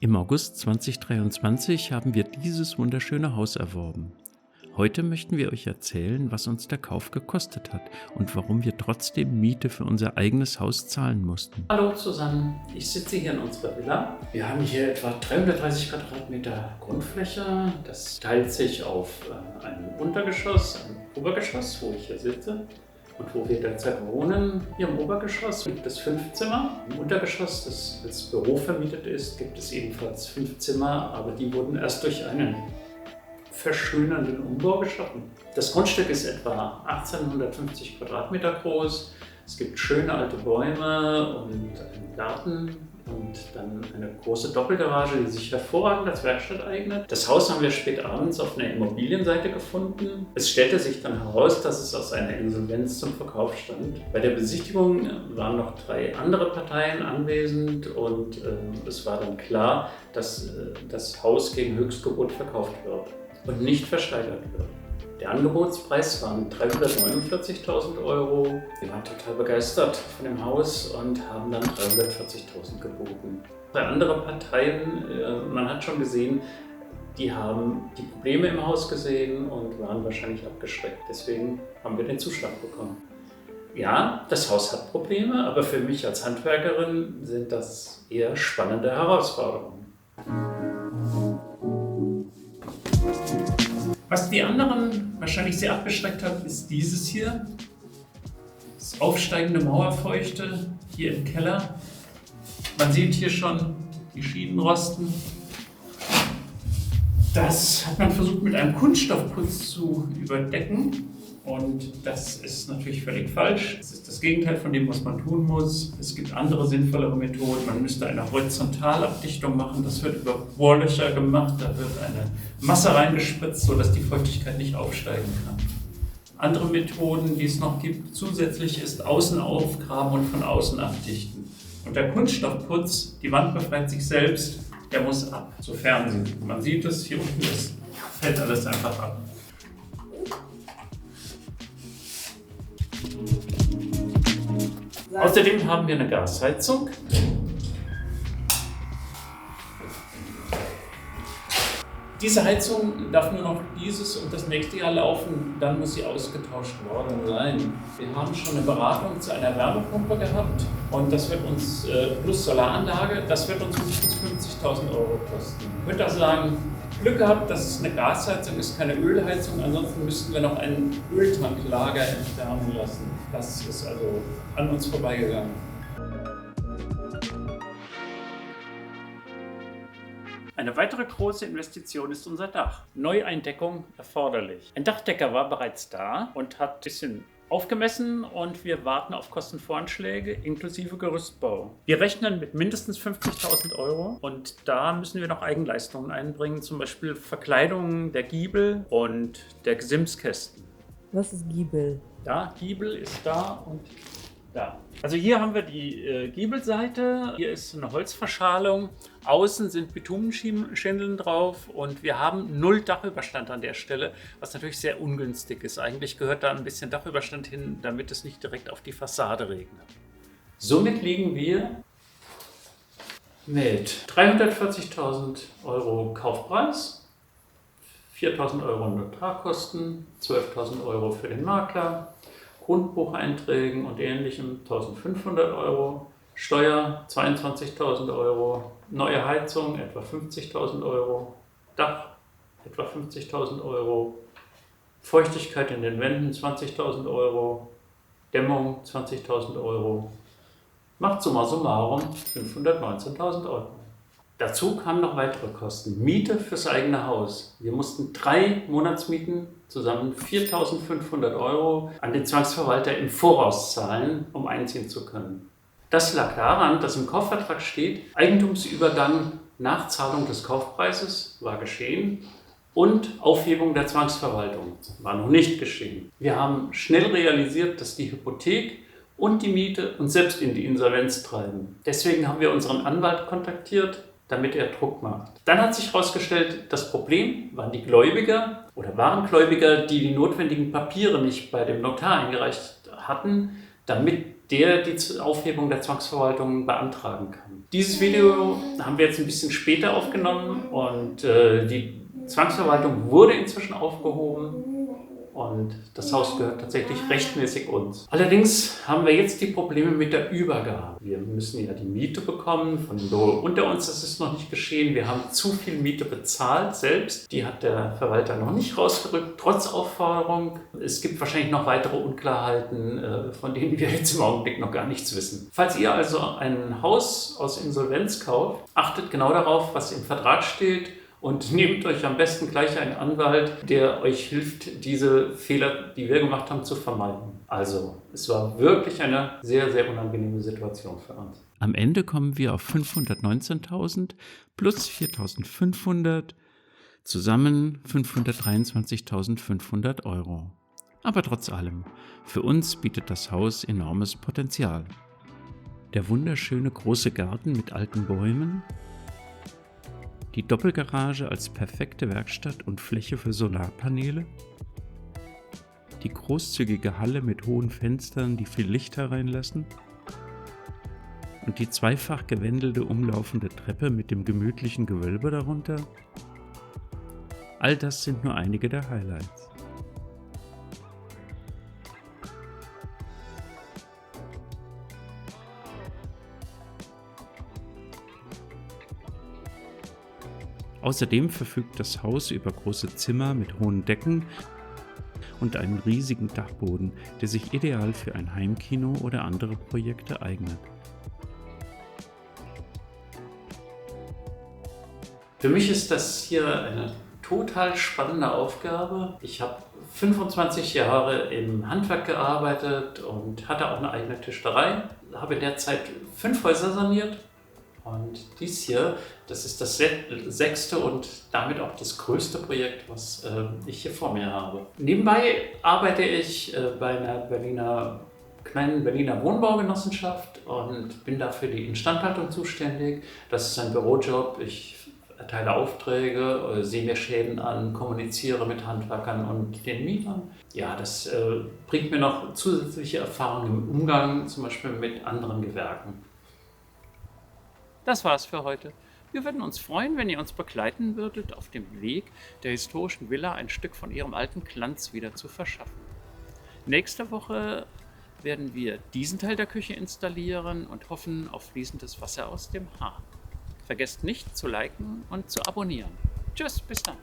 Im August 2023 haben wir dieses wunderschöne Haus erworben. Heute möchten wir euch erzählen, was uns der Kauf gekostet hat und warum wir trotzdem Miete für unser eigenes Haus zahlen mussten. Hallo zusammen, ich sitze hier in unserer Villa. Wir haben hier etwa 330 Quadratmeter Grundfläche. Das teilt sich auf ein Untergeschoss, ein Obergeschoss, wo ich hier sitze und wo wir derzeit wohnen. Hier im Obergeschoss gibt es 5 Zimmer. Im Untergeschoss, das als Büro vermietet ist, gibt es ebenfalls 5 Zimmer, aber die wurden erst durch einen verschönernden Umbau geschaffen. Das Grundstück ist etwa 1850 Quadratmeter groß. Es gibt schöne alte Bäume und einen Garten und dann eine große Doppelgarage, die sich hervorragend als Werkstatt eignet. Das Haus haben wir spät abends auf einer Immobilienseite gefunden. Es stellte sich dann heraus, dass es aus einer Insolvenz zum Verkauf stand. Bei der Besichtigung waren noch 3 andere Parteien anwesend und es war dann klar, dass das Haus gegen Höchstgebot verkauft wird und nicht versteigert wird. Der Angebotspreis waren 349.000 Euro. Wir waren total begeistert von dem Haus und haben dann 340.000 geboten. Bei anderen Parteien, man hat schon gesehen, die haben die Probleme im Haus gesehen und waren wahrscheinlich abgeschreckt. Deswegen haben wir den Zuschlag bekommen. Ja, das Haus hat Probleme, aber für mich als Handwerkerin sind das eher spannende Herausforderungen. Was die anderen wahrscheinlich sehr abgeschreckt hat, ist dieses hier. Das aufsteigende Mauerfeuchte hier im Keller. Man sieht hier schon die Schienen rosten. Das hat man versucht mit einem Kunststoffputz zu überdecken. Und das ist natürlich völlig falsch. Das ist das Gegenteil von dem, was man tun muss. Es gibt andere sinnvollere Methoden. Man müsste eine Horizontalabdichtung machen. Das wird über Bohrlöcher gemacht. Da wird eine Masse reingespritzt, sodass die Feuchtigkeit nicht aufsteigen kann. Andere Methoden, die es noch gibt, zusätzlich ist außen aufgraben und von außen abdichten. Und der Kunststoffputz, die Wand befreit sich selbst, der muss ab. Sofern man sieht es, hier unten ist, fällt alles einfach ab. Außerdem haben wir eine Gasheizung. Diese Heizung darf nur noch dieses und das nächste Jahr laufen, dann muss sie ausgetauscht worden sein. Wir haben schon eine Beratung zu einer Wärmepumpe gehabt und das wird uns, plus Solaranlage, das wird uns mindestens 50.000 Euro kosten. Ich würde da sagen, Glück gehabt, dass es eine Gasheizung ist, keine Ölheizung, ansonsten müssten wir noch ein Öltanklager entfernen lassen. Das ist also an uns vorbeigegangen. Eine weitere große Investition ist unser Dach. Neueindeckung erforderlich. Ein Dachdecker war bereits da und hat ein bisschen aufgemessen und wir warten auf Kostenvoranschläge inklusive Gerüstbau. Wir rechnen mit mindestens 50.000 Euro und da müssen wir noch Eigenleistungen einbringen, zum Beispiel Verkleidungen der Giebel und der Gesimskästen. Was ist Giebel? Da, Giebel ist da und da. Also hier haben wir die Giebelseite, hier ist eine Holzverschalung, außen sind Bitumenschindeln drauf und wir haben 0 Dachüberstand an der Stelle, was natürlich sehr ungünstig ist. Eigentlich gehört da ein bisschen Dachüberstand hin, damit es nicht direkt auf die Fassade regnet. Somit liegen wir mit 340.000 Euro Kaufpreis, 4.000 Euro Notarkosten, 12.000 Euro für den Makler, Grundbucheinträgen und Ähnlichem 1.500 Euro, Steuer 22.000 Euro, neue Heizung etwa 50.000 Euro, Dach etwa 50.000 Euro, Feuchtigkeit in den Wänden 20.000 Euro, Dämmung 20.000 Euro, macht summa summarum 519.000 Euro. Dazu kamen noch weitere Kosten. Miete fürs eigene Haus. Wir mussten 3 Monatsmieten, zusammen 4.500 Euro, an den Zwangsverwalter im Voraus zahlen, um einziehen zu können. Das lag daran, dass im Kaufvertrag steht, Eigentumsübergang nach Zahlung des Kaufpreises war geschehen und Aufhebung der Zwangsverwaltung war noch nicht geschehen. Wir haben schnell realisiert, dass die Hypothek und die Miete uns selbst in die Insolvenz treiben. Deswegen haben wir unseren Anwalt kontaktiert, damit er Druck macht. Dann hat sich herausgestellt, das Problem waren die Gläubiger oder waren Gläubiger, die die notwendigen Papiere nicht bei dem Notar eingereicht hatten, damit der die Aufhebung der Zwangsverwaltung beantragen kann. Dieses Video haben wir jetzt ein bisschen später aufgenommen und die Zwangsverwaltung wurde inzwischen aufgehoben. Und das Haus gehört tatsächlich rechtmäßig uns. Allerdings haben wir jetzt die Probleme mit der Übergabe. Wir müssen ja die Miete bekommen von dem Büro unter uns. Das ist noch nicht geschehen. Wir haben zu viel Miete bezahlt selbst. Die hat der Verwalter noch nicht rausgerückt, trotz Aufforderung. Es gibt wahrscheinlich noch weitere Unklarheiten, von denen wir jetzt im Augenblick noch gar nichts wissen. Falls ihr also ein Haus aus Insolvenz kauft, achtet genau darauf, was im Vertrag steht. Und nehmt euch am besten gleich einen Anwalt, der euch hilft, diese Fehler, die wir gemacht haben, zu vermeiden. Also, es war wirklich eine sehr, sehr unangenehme Situation für uns. Am Ende kommen wir auf 519.000 plus 4.500, zusammen 523.500 €. Aber trotz allem, für uns bietet das Haus enormes Potenzial. Der wunderschöne große Garten mit alten Bäumen, die Doppelgarage als perfekte Werkstatt und Fläche für Solarpaneele, die großzügige Halle mit hohen Fenstern, die viel Licht hereinlassen, und die zweifach gewändelte umlaufende Treppe mit dem gemütlichen Gewölbe darunter. All das sind nur einige der Highlights. Außerdem verfügt das Haus über große Zimmer mit hohen Decken und einen riesigen Dachboden, der sich ideal für ein Heimkino oder andere Projekte eignet. Für mich ist das hier eine total spannende Aufgabe. Ich habe 25 Jahre im Handwerk gearbeitet und hatte auch eine eigene Tischlerei. Habe in der Zeit 5 Häuser saniert. Und dies hier, das ist das 6. und damit auch das größte Projekt, was ich hier vor mir habe. Nebenbei arbeite ich bei einer kleinen Berliner Wohnbaugenossenschaft und bin dafür die Instandhaltung zuständig. Das ist ein Bürojob. Ich erteile Aufträge, sehe mir Schäden an, kommuniziere mit Handwerkern und den Mietern. Ja, das bringt mir noch zusätzliche Erfahrungen im Umgang, zum Beispiel mit anderen Gewerken. Das war's für heute. Wir würden uns freuen, wenn ihr uns begleiten würdet, auf dem Weg der historischen Villa ein Stück von ihrem alten Glanz wieder zu verschaffen. Nächste Woche werden wir diesen Teil der Küche installieren und hoffen auf fließendes Wasser aus dem Hahn. Vergesst nicht zu liken und zu abonnieren. Tschüss, bis dann.